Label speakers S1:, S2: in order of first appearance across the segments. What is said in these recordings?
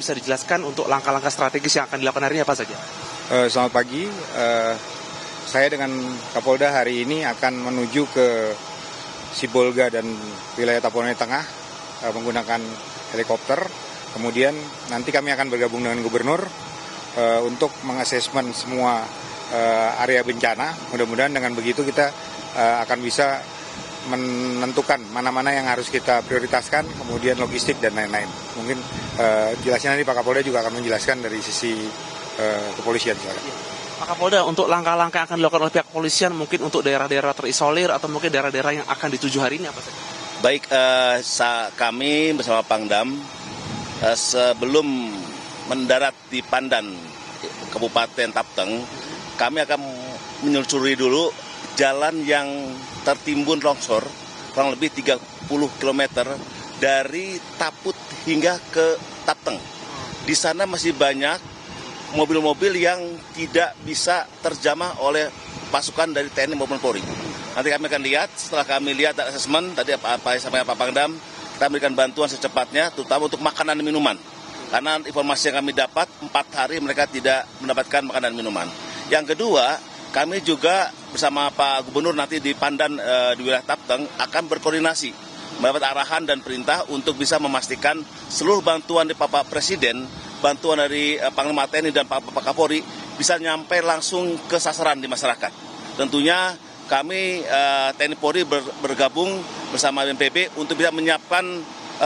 S1: bisa dijelaskan untuk langkah-langkah strategis yang akan dilakukan hari ini apa saja?
S2: Selamat pagi, saya dengan Kapolda hari ini akan menuju ke Sibolga dan wilayah Tapanuli Tengah menggunakan helikopter. Kemudian nanti kami akan bergabung dengan Gubernur untuk mengasesmen semua area bencana. Mudah-mudahan dengan begitu kita akan bisa menentukan mana-mana yang harus kita prioritaskan, kemudian logistik dan lain-lain. Mungkin jelasnya nanti Pak Kapolda juga akan menjelaskan dari sisi kepolisian.
S1: Pak Kapolda, untuk langkah-langkah yang akan dilakukan oleh pihak kepolisian mungkin untuk daerah-daerah terisolir atau mungkin daerah-daerah yang akan dituju hari ini apa saja?
S3: Baik, kami bersama Pangdam sebelum mendarat di Pandan, Kabupaten Tapteng, kami akan menelusuri dulu jalan yang tertimbun longsor kurang lebih 30 km dari Taput hingga ke Tapteng. Di sana masih banyak mobil-mobil yang tidak bisa terjamah oleh pasukan dari TNI maupun Polri. Nanti kami akan lihat, setelah kami lihat asesmen, tadi apa yang disampaikan Pak Pangdam, kita berikan bantuan secepatnya, terutama untuk makanan dan minuman. Karena informasi yang kami dapat, 4 hari mereka tidak mendapatkan makanan dan minuman. Yang kedua, kami juga bersama Pak Gubernur nanti di Pandan di wilayah Tapteng akan berkoordinasi, mendapat arahan dan perintah untuk bisa memastikan seluruh bantuan dari Bapak Presiden, bantuan dari Panglima TNI dan Pak Kapolri bisa nyampe langsung ke sasaran di masyarakat. Tentunya kami TNI Polri bergabung bersama BNPB untuk bisa menyiapkan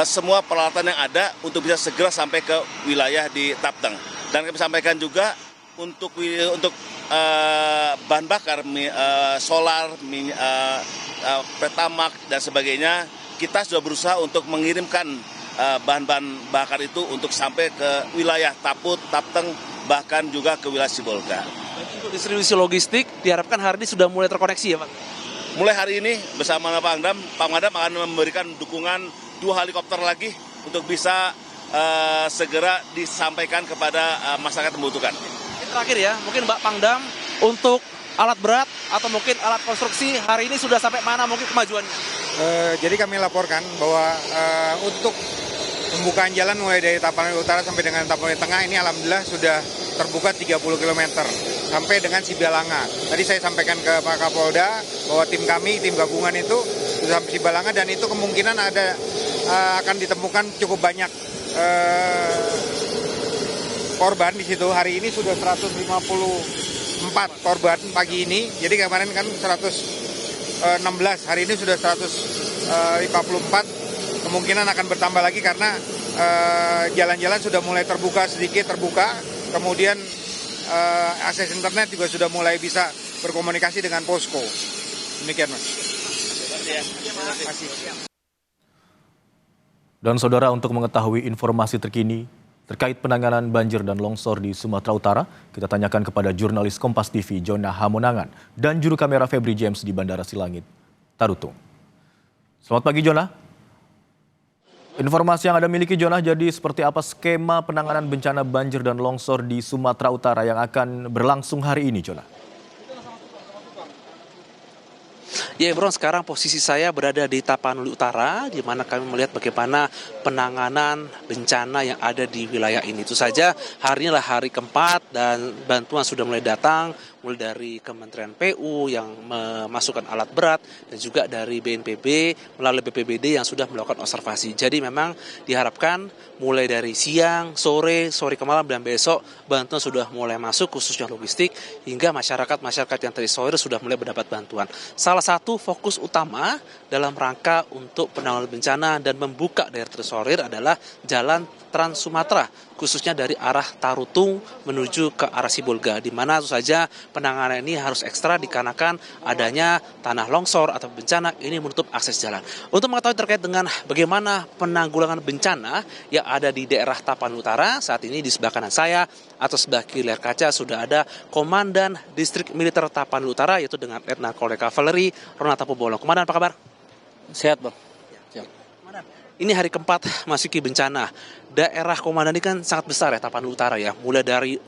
S3: semua peralatan yang ada untuk bisa segera sampai ke wilayah di Tapteng. Dan kami sampaikan juga untuk bahan bakar, solar, Pertamax dan sebagainya, kita sudah berusaha untuk mengirimkan bahan-bahan bakar itu untuk sampai ke wilayah Taput, Tapteng, bahkan juga ke wilayah Sibolga.
S1: Untuk distribusi logistik diharapkan hari ini sudah mulai terkoneksi ya Pak?
S3: Mulai hari ini bersama Pak Pangdam akan memberikan dukungan 2 helikopter lagi untuk bisa segera disampaikan kepada masyarakat yang membutuhkan.
S1: Terakhir ya, mungkin Pak Pangdam untuk alat berat atau mungkin alat konstruksi hari ini sudah sampai mana mungkin kemajuannya?
S2: Jadi kami laporkan bahwa untuk pembukaan jalan mulai dari Tapanuli Utara sampai dengan Tapanuli Tengah ini alhamdulillah sudah terbuka 30 km sampai dengan Sibalanga. Tadi saya sampaikan ke Pak Kapolda bahwa tim gabungan itu sudah sampai Sibalanga dan itu kemungkinan akan ditemukan cukup banyak korban di situ. Hari ini sudah 154 korban pagi ini. Jadi kemarin kan 116, hari ini sudah 154. Kemungkinan akan bertambah lagi karena jalan-jalan sudah mulai terbuka, kemudian akses internet juga sudah mulai bisa berkomunikasi dengan posko. Demikian Mas. Terima kasih.
S4: Dan saudara, untuk mengetahui informasi terkini terkait penanganan banjir dan longsor di Sumatera Utara, kita tanyakan kepada jurnalis Kompas TV Jona Hamonangan dan juru kamera Febri James di Bandara Silangit, Tarutung. Selamat pagi Jona. Informasi yang Anda miliki Jona, jadi seperti apa skema penanganan bencana banjir dan longsor di Sumatera Utara yang akan berlangsung hari ini Jona?
S1: Ya Bro, sekarang posisi saya berada di Tapanuli Utara, di mana kami melihat bagaimana penanganan bencana yang ada di wilayah ini. Itu saja, hari ini adalah hari keempat dan bantuan sudah mulai datang, mulai dari Kementerian PU yang memasukkan alat berat dan juga dari BNPB melalui BPBD yang sudah melakukan observasi. Jadi memang diharapkan mulai dari siang, sore ke malam dan besok bantuan sudah mulai masuk khususnya logistik hingga masyarakat yang terisolir sudah mulai mendapat bantuan. Salah satu fokus utama dalam rangka untuk penanggulangan bencana dan membuka daerah terisolir adalah jalan Trans Sumatera, khususnya dari arah Tarutung menuju ke arah Sibolga, di mana tentu saja penanganan ini harus ekstra dikarenakan adanya tanah longsor atau bencana ini menutup akses jalan. Untuk mengetahui terkait dengan bagaimana penanggulangan bencana yang ada di daerah Tapanuli Utara, saat ini di sebelah kanan saya atau sebelah kiri layar kaca sudah ada Komandan Distrik Militer Tapanuli Utara, yaitu dengan Letnan Kolonel Kavaleri Ronata Pobolong. Komandan, apa kabar?
S5: Sehat Bang.
S1: Ini hari keempat masuki bencana. Daerah Komandan ini kan sangat besar ya, Tapanuli Utara ya. Mulai dari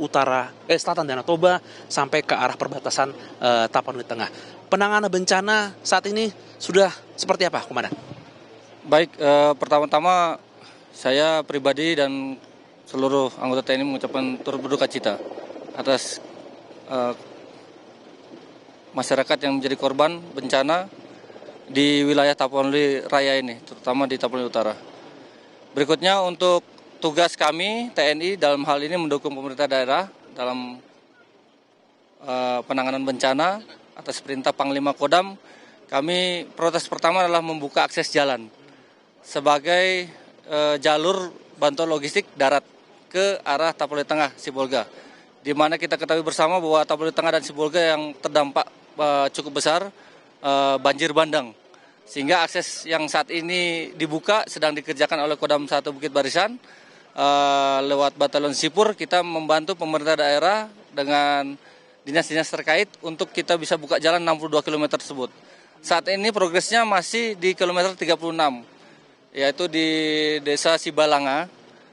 S1: selatan Danau Toba sampai ke arah perbatasan Tapanuli Tengah. Penanganan bencana saat ini sudah seperti apa, Komandan?
S5: Baik, pertama-tama saya pribadi dan seluruh anggota TNI mengucapkan turut berduka cita atas masyarakat yang menjadi korban bencana di wilayah Tapanuli Raya ini, terutama di Tapanuli Utara. Berikutnya untuk tugas kami TNI dalam hal ini mendukung pemerintah daerah dalam penanganan bencana atas perintah Panglima Kodam. Kami prioritas pertama adalah membuka akses jalan sebagai jalur bantuan logistik darat ke arah Tapanuli Tengah, Sibolga. Di mana kita ketahui bersama bahwa Tapanuli Tengah dan Sibolga yang terdampak cukup besar banjir bandang. Sehingga akses yang saat ini dibuka sedang dikerjakan oleh Kodam 1 Bukit Barisan lewat Batalion Sipur. Kita membantu pemerintah daerah dengan dinas-dinas terkait untuk kita bisa buka jalan 62 km tersebut. Saat ini progresnya masih di kilometer 36, yaitu di Desa Sibalanga,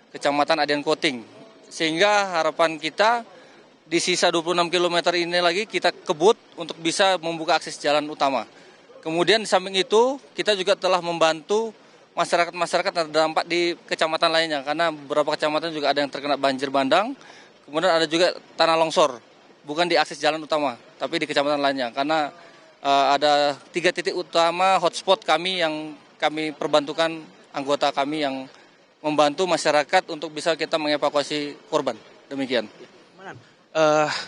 S5: Kecamatan Adian Koting. Sehingga harapan kita di sisa 26 km ini lagi kita kebut untuk bisa membuka akses jalan utama. Kemudian di samping itu kita juga telah membantu masyarakat-masyarakat terdampak di kecamatan lainnya, karena beberapa kecamatan juga ada yang terkena banjir bandang, kemudian ada juga tanah longsor, bukan di akses jalan utama, tapi di kecamatan lainnya, karena ada 3 titik utama hotspot kami yang kami perbantukan anggota kami yang membantu masyarakat untuk bisa kita mengevakuasi korban. Demikian.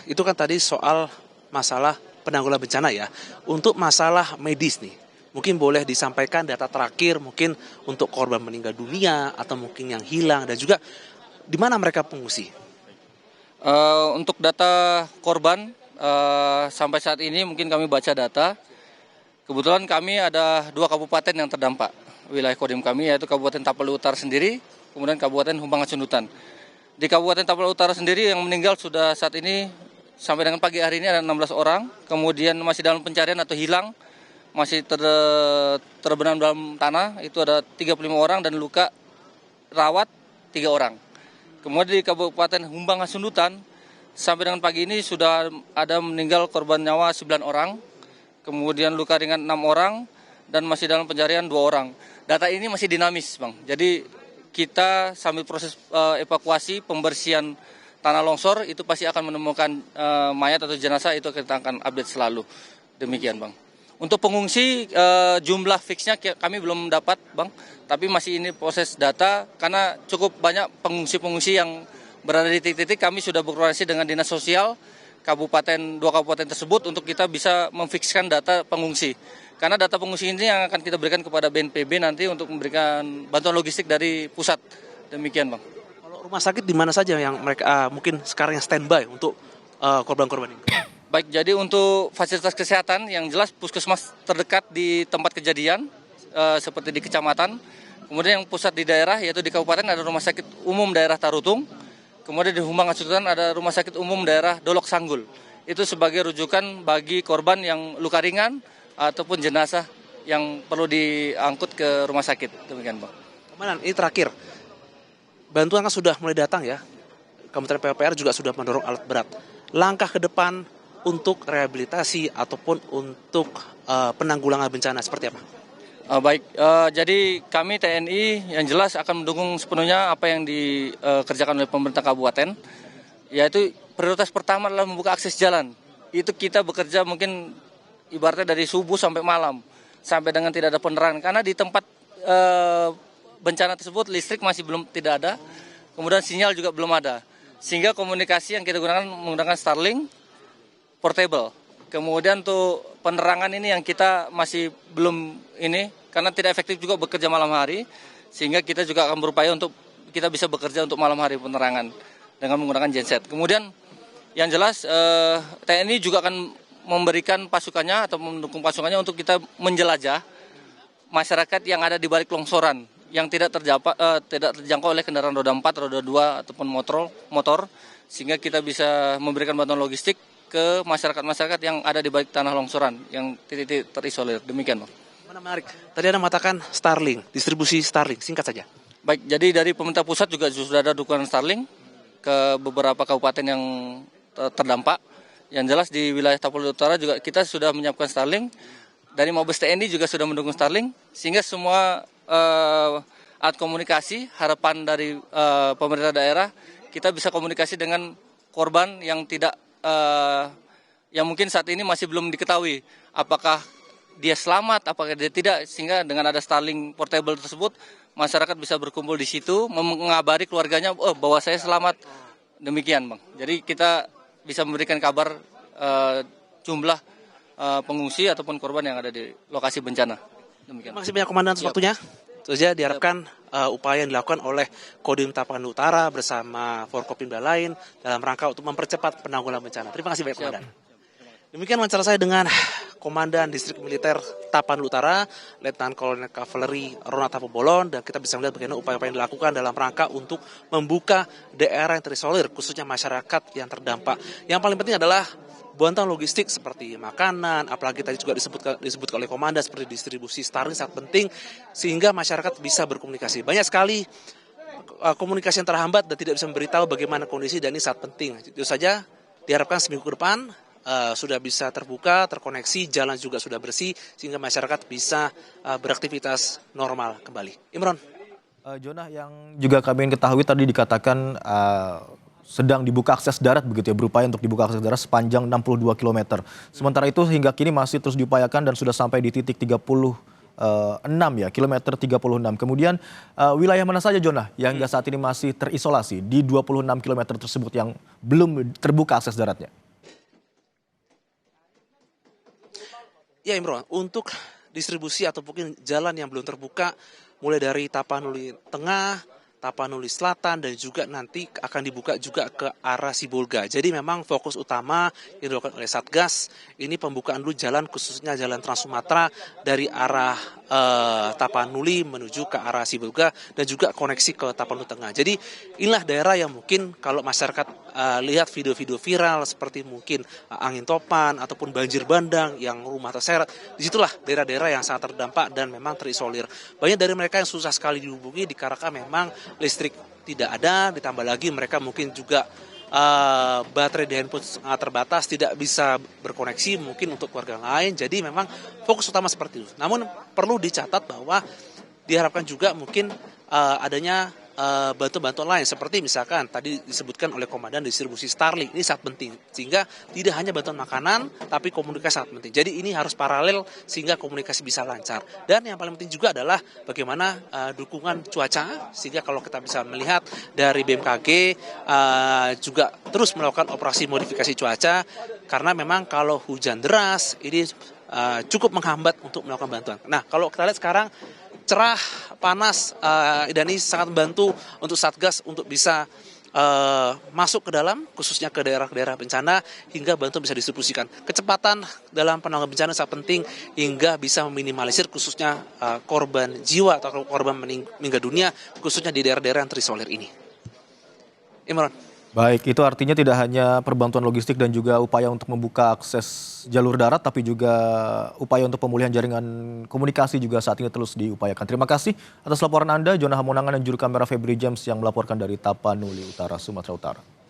S1: Itu kan tadi soal masalah penanggulangan bencana ya. Untuk masalah medis nih, mungkin boleh disampaikan data terakhir mungkin untuk korban meninggal dunia atau mungkin yang hilang dan juga di mana mereka pengungsi.
S5: Untuk data korban sampai saat ini mungkin kami baca data. Kebetulan kami ada 2 kabupaten yang terdampak wilayah kodim kami, yaitu Kabupaten Tapanuli Utara sendiri, kemudian Kabupaten Humbang Hasundutan. Di Kabupaten Tapanuli Utara sendiri yang meninggal sudah saat ini sampai dengan pagi hari ini ada 16 orang, kemudian masih dalam pencarian atau hilang, masih terbenam dalam tanah, itu ada 35 orang dan luka rawat 3 orang. Kemudian di Kabupaten Humbang Hasundutan, sampai dengan pagi ini sudah ada meninggal korban nyawa 9 orang, kemudian luka ringan 6 orang, dan masih dalam pencarian 2 orang. Data ini masih dinamis, Bang. Jadi kita sambil proses evakuasi, pembersihan tanah longsor, itu pasti akan menemukan mayat atau jenazah, itu kita akan update selalu. Demikian, Bang. Untuk pengungsi, jumlah fixnya kami belum dapat, Bang. Tapi masih ini proses data, karena cukup banyak pengungsi-pengungsi yang berada di titik-titik. Kami sudah berkoordinasi dengan Dinas Sosial, 2 kabupaten tersebut, untuk kita bisa memfikskan data pengungsi. Karena data pengungsi ini yang akan kita berikan kepada BNPB nanti untuk memberikan bantuan logistik dari pusat. Demikian, Bang.
S1: Rumah sakit di mana saja yang mereka mungkin sekarang yang standby untuk korban-korban ini?
S5: Baik, jadi untuk fasilitas kesehatan yang jelas puskesmas terdekat di tempat kejadian seperti di kecamatan. Kemudian yang pusat di daerah yaitu di kabupaten ada Rumah Sakit Umum Daerah Tarutung. Kemudian di Humbang Hasundutan ada Rumah Sakit Umum Daerah Dolok Sanggul. Itu sebagai rujukan bagi korban yang luka ringan ataupun jenazah yang perlu diangkut ke rumah sakit. Demikian, Bang.
S1: Komandan, ini terakhir. Bantuan kan sudah mulai datang ya. Kementerian PUPR juga sudah mendorong alat berat. Langkah ke depan untuk rehabilitasi ataupun untuk penanggulangan bencana seperti apa?
S5: Baik, jadi kami TNI yang jelas akan mendukung sepenuhnya apa yang dikerjakan oleh pemerintah kabupaten, yaitu prioritas pertama adalah membuka akses jalan. Itu kita bekerja mungkin ibaratnya dari subuh sampai malam, sampai dengan tidak ada penerangan, karena di tempat bencana tersebut listrik masih tidak ada, kemudian sinyal juga belum ada, sehingga komunikasi yang kita gunakan menggunakan Starlink portable. Kemudian untuk penerangan ini yang kita masih belum ini, karena tidak efektif juga bekerja malam hari, sehingga kita juga akan berupaya untuk kita bisa bekerja untuk malam hari penerangan dengan menggunakan genset. Kemudian yang jelas TNI juga akan memberikan pasukannya atau mendukung pasukannya untuk kita menjelajah masyarakat yang ada di balik longsoran, yang tidak terjangkau oleh kendaraan roda 4, roda 2 ataupun motor, sehingga kita bisa memberikan bantuan logistik ke masyarakat-masyarakat yang ada di balik tanah longsoran yang titik-titik terisolir. Demikian, Bang.
S1: Menarik. Tadi Anda mengatakan Starlink, distribusi Starlink, singkat saja.
S5: Baik, jadi dari pemerintah pusat juga sudah ada dukungan Starlink ke beberapa kabupaten yang terdampak. Yang jelas di wilayah Tapanuli Utara juga kita sudah menyiapkan Starlink. Dari Mabes TNI juga sudah mendukung Starlink, sehingga semua alat komunikasi, harapan dari pemerintah daerah kita bisa komunikasi dengan korban yang tidak yang mungkin saat ini masih belum diketahui apakah dia selamat, apakah dia tidak, sehingga dengan ada Starlink portable tersebut masyarakat bisa berkumpul di situ mengabari keluarganya bahwa saya selamat, demikian Bang. Jadi kita bisa memberikan kabar jumlah pengungsi ataupun korban yang ada di lokasi bencana. Demikian.
S1: Terima kasih banyak Komandan atas waktunya. Itu saja diharapkan upaya yang dilakukan oleh Kodim Tapanuli Utara bersama Forkopimda lain dalam rangka untuk mempercepat penanggulangan bencana. Terima kasih banyak Komandan. Demikian wawancara saya dengan Komandan Distrik Militer Tapanuli Utara, Letnan Kolonel Kavaleri Ronald Tapobolon, dan kita bisa melihat bagaimana upaya-upaya yang dilakukan dalam rangka untuk membuka daerah yang terisolir, khususnya masyarakat yang terdampak. Yang paling penting adalah bantuan logistik seperti makanan, apalagi tadi juga disebutkan oleh Komandan seperti distribusi Starlink sangat penting sehingga masyarakat bisa berkomunikasi. Banyak sekali komunikasi yang terhambat dan tidak bisa memberitahu bagaimana kondisi, dan ini sangat penting. Itu saja, diharapkan seminggu ke depan sudah bisa terbuka, terkoneksi, jalan juga sudah bersih sehingga masyarakat bisa beraktivitas normal kembali. Imron.
S4: Jonah, yang juga kami ingin ketahui tadi dikatakan sedang dibuka akses darat begitu ya, berupaya untuk dibuka akses darat sepanjang 62 km. Sementara itu hingga kini masih terus diupayakan dan sudah sampai di titik 36 ya, kilometer 36. Kemudian wilayah mana saja Jonah yang hingga saat ini masih terisolasi di 26 km tersebut yang belum terbuka akses daratnya?
S1: Ya Imron, untuk distribusi atau mungkin jalan yang belum terbuka mulai dari Tapanuli Tengah, Tapanuli Selatan, dan juga nanti akan dibuka juga ke arah Sibolga. Jadi memang fokus utama yang dilakukan oleh Satgas ini pembukaan dulu jalan, khususnya jalan Trans Sumatera dari arah Tapanuli menuju ke arah Sibolga dan juga koneksi ke Tapanuli Tengah. Jadi inilah daerah yang mungkin kalau masyarakat lihat video-video viral seperti mungkin angin topan ataupun banjir bandang yang rumah terseret, disitulah daerah-daerah yang sangat terdampak dan memang terisolir. Banyak dari mereka yang susah sekali dihubungi dikarenakan memang listrik tidak ada, ditambah lagi mereka mungkin juga baterai di handphone sangat terbatas, tidak bisa berkoneksi mungkin untuk keluarga lain. Jadi memang fokus utama seperti itu. Namun perlu dicatat bahwa diharapkan juga mungkin adanya bantuan-bantuan lain seperti misalkan tadi disebutkan oleh Komandan distribusi Starlink, ini sangat penting sehingga tidak hanya bantuan makanan tapi komunikasi sangat penting. Jadi ini harus paralel sehingga komunikasi bisa lancar. Dan yang paling penting juga adalah bagaimana dukungan cuaca sehingga kalau kita bisa melihat dari BMKG juga terus melakukan operasi modifikasi cuaca karena memang kalau hujan deras ini cukup menghambat untuk melakukan bantuan. Nah, kalau kita lihat sekarang cerah, panas, dan ini sangat membantu untuk Satgas untuk bisa masuk ke dalam, khususnya ke daerah-daerah bencana, hingga bantuan bisa distribusikan. Kecepatan dalam penanggulangan bencana sangat penting hingga bisa meminimalisir khususnya korban jiwa atau korban meninggal dunia, khususnya di daerah-daerah yang terisolir ini. Imran.
S4: Baik, itu artinya tidak hanya perbantuan logistik dan juga upaya untuk membuka akses jalur darat, tapi juga upaya untuk pemulihan jaringan komunikasi juga saat ini terus diupayakan. Terima kasih atas laporan Anda, Jonah Hamonangan dan juru kamera Febri James yang melaporkan dari Tapanuli Utara, Sumatera Utara.